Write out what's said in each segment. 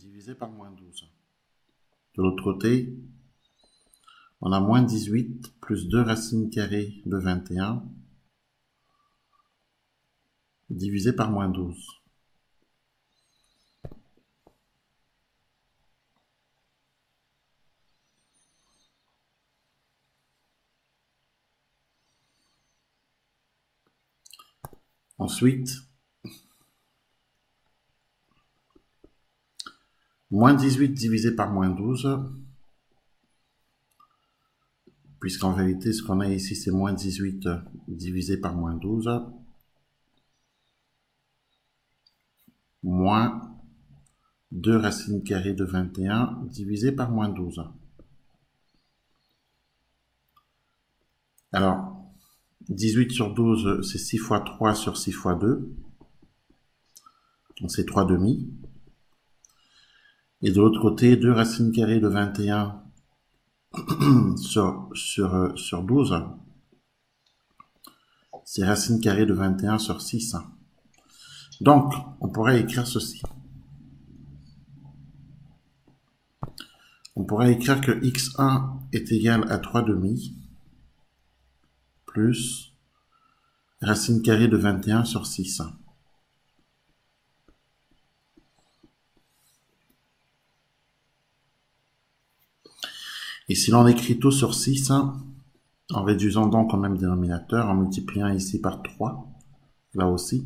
divisé par moins 12. De l'autre côté, on a moins 18 plus 2 racines carrées de 21 divisé par moins 12. Ensuite, moins 18 divisé par moins 12, puisqu'en vérité, ce qu'on a ici, c'est moins 18 divisé par moins 12, moins 2 racines carrées de 21 divisé par moins 12. Alors, 18 sur 12, c'est 6 fois 3 sur 6 fois 2. Donc c'est 3 demi. Et de l'autre côté, 2 racines carrées de 21 sur 12, c'est racine carrée de 21 sur 6. Donc, on pourrait écrire ceci. On pourrait écrire que x1 est égal à 3 demi plus racine carrée de 21 sur 6. Et si l'on écrit tout sur 6, en réduisant donc au même dénominateur, en multipliant ici par 3, là aussi,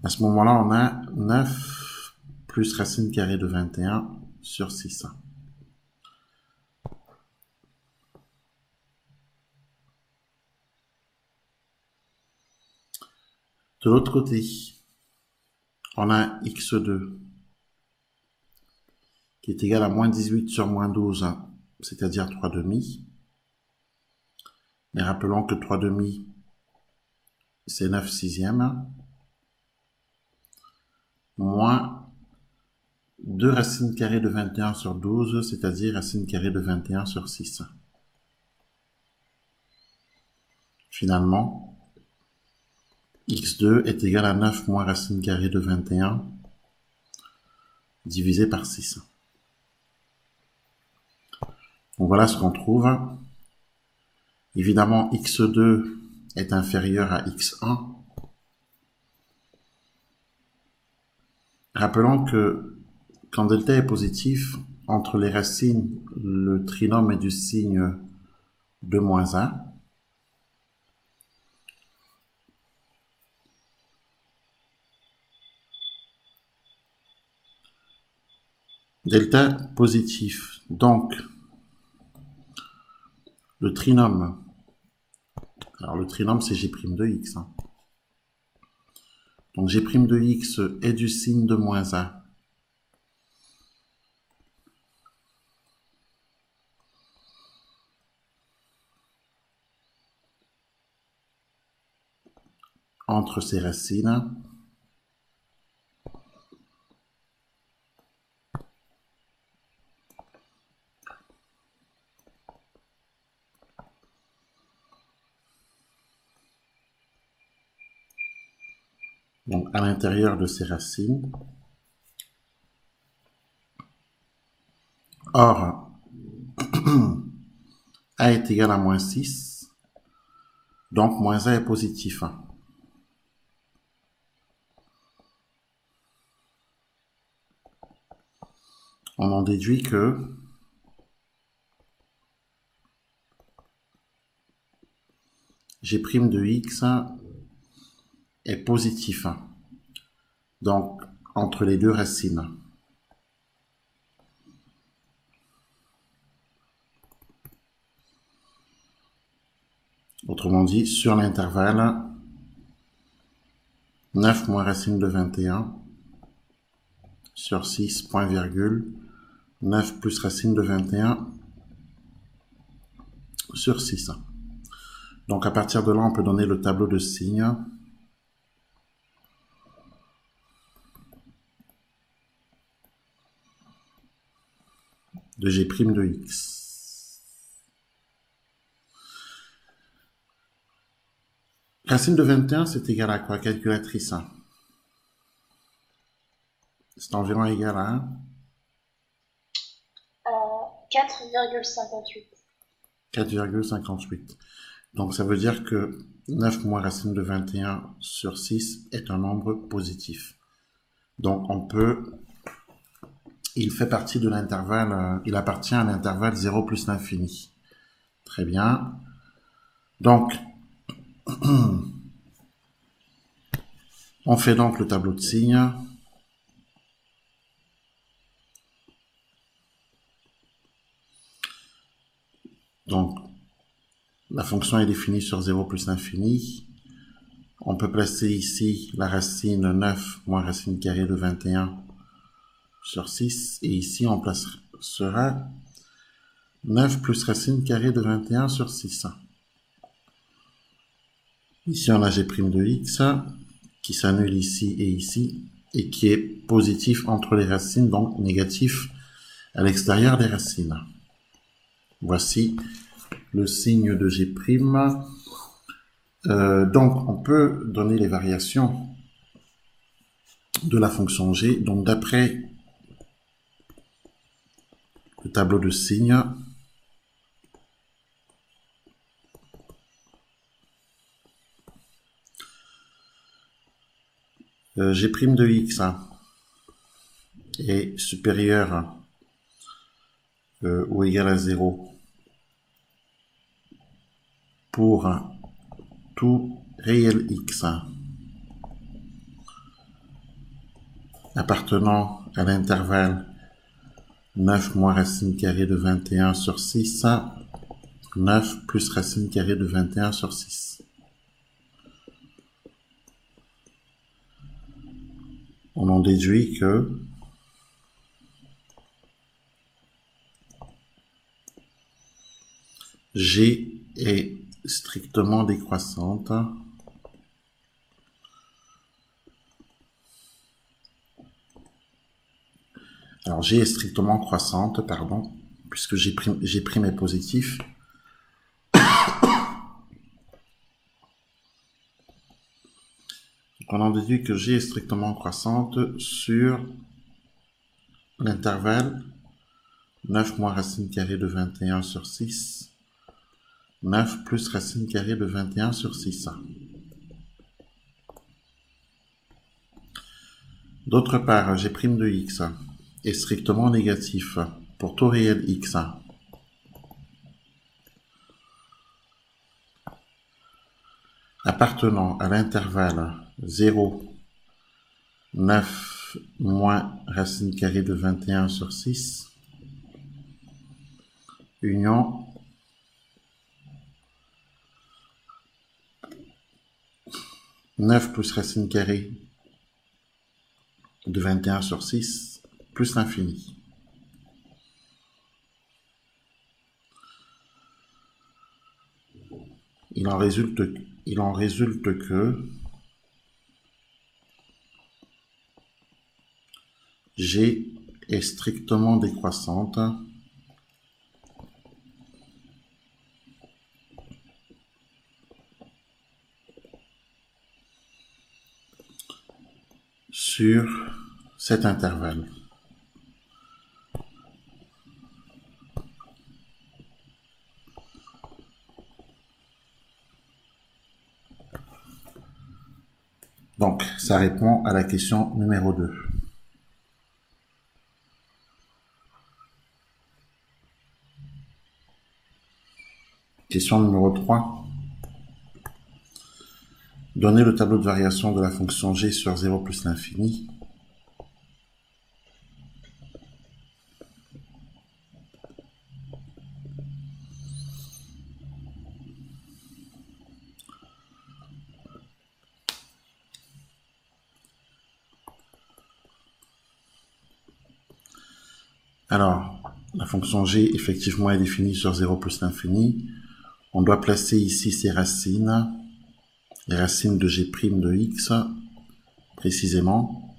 à ce moment-là, on a 9 plus racine carrée de 21 sur 6. De l'autre côté, on a x2 qui est égal à moins 18 sur moins 12, c'est-à-dire 3 demi. Mais rappelons que 3 demi, c'est 9 sixièmes, moins 2 racines carrées de 21 sur 12, c'est-à-dire racine carrée de 21 sur 6. Finalement, x2 est égal à 9 moins racine carrée de 21 divisé par 6. Donc voilà ce qu'on trouve. Évidemment, x2 est inférieur à x1. Rappelons que quand delta est positif, entre les racines, le trinôme est du signe de moins 1. Delta positif. Donc, le trinôme, alors le trinôme c'est g' de x. Donc g' de x est du signe de moins 1. Entre ses racines. Donc à l'intérieur de ces racines. Or, a est égal à moins 6. Donc moins a est positif. On en déduit que g' de x est positif. Donc, entre les deux racines. Autrement dit, sur l'intervalle 9 moins racine de 21 sur 6, point virgule, 9 plus racine de 21 sur 6. Donc à partir de là, on peut donner le tableau de signes. De g' de x. Racine de 21, c'est égal à quoi, calculatrice? C'est environ égal à 4,58. 4,58. Donc ça veut dire que 9 moins racine de 21 sur 6 est un nombre positif. Donc il fait partie de l'intervalle, il appartient à l'intervalle 0 plus l'infini. Très bien. Donc, on fait donc le tableau de signes. Donc, la fonction est définie sur 0 plus l'infini. On peut placer ici la racine 9 moins racine carrée de 21 sur 6. Et ici, on placera 9 plus racine carrée de 21 sur 6. Ici, on a g' de x qui s'annule ici et qui est positif entre les racines, donc négatif à l'extérieur des racines. Voici le signe de g'. Donc, on peut donner les variations de la fonction g. Donc, d'après le tableau de signes, g' de x est supérieur ou égal à 0 pour tout réel x appartenant à l'intervalle 9 moins racine carrée de 21 sur 6, 9 plus racine carrée de 21 sur 6. On en déduit que g est strictement décroissante. Alors g est strictement croissante, pardon, puisque g' est positif. Donc on en déduit que g est strictement croissante sur l'intervalle 9 moins racine carrée de 21 sur 6, 9 plus racine carrée de 21 sur 6. D'autre part, g' de x est strictement négatif pour tout réel x. Appartenant à l'intervalle 0, 9 moins racine carrée de 21 sur 6, union 9 plus racine carrée de 21 sur 6 plus l'infini. Il en résulte que g est strictement décroissante sur cet intervalle. Donc, ça répond à la question numéro 2. Question numéro 3. Donnez le tableau de variation de la fonction g sur 0 plus l'infini. Alors, la fonction g effectivement est définie sur 0 plus l'infini. On doit placer ici ses racines, les racines de g' de x, précisément.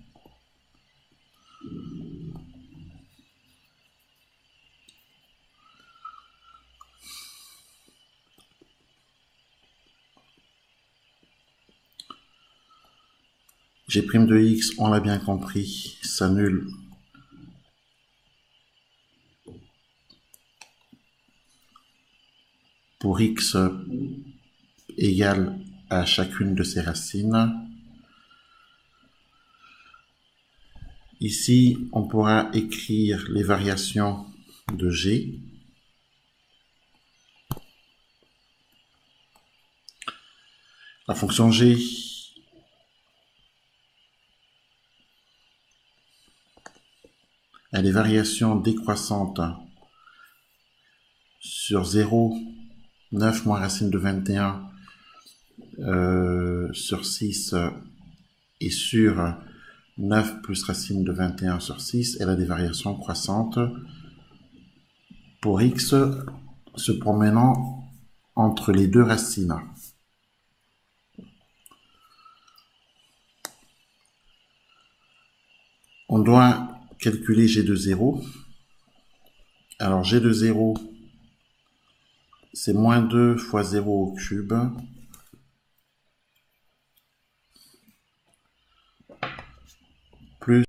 G' de x, on l'a bien compris, s'annule pour x égale à chacune de ces racines. Ici, on pourra écrire les variations de G. La fonction G a des variations décroissantes sur 0, 9 moins racine de 21 sur 6 et sur 9 plus racine de 21 sur 6. Elle a des variations croissantes pour x se promenant entre les deux racines. On doit calculer G de 0. Alors G de 0, c'est moins 2 fois 0 au cube,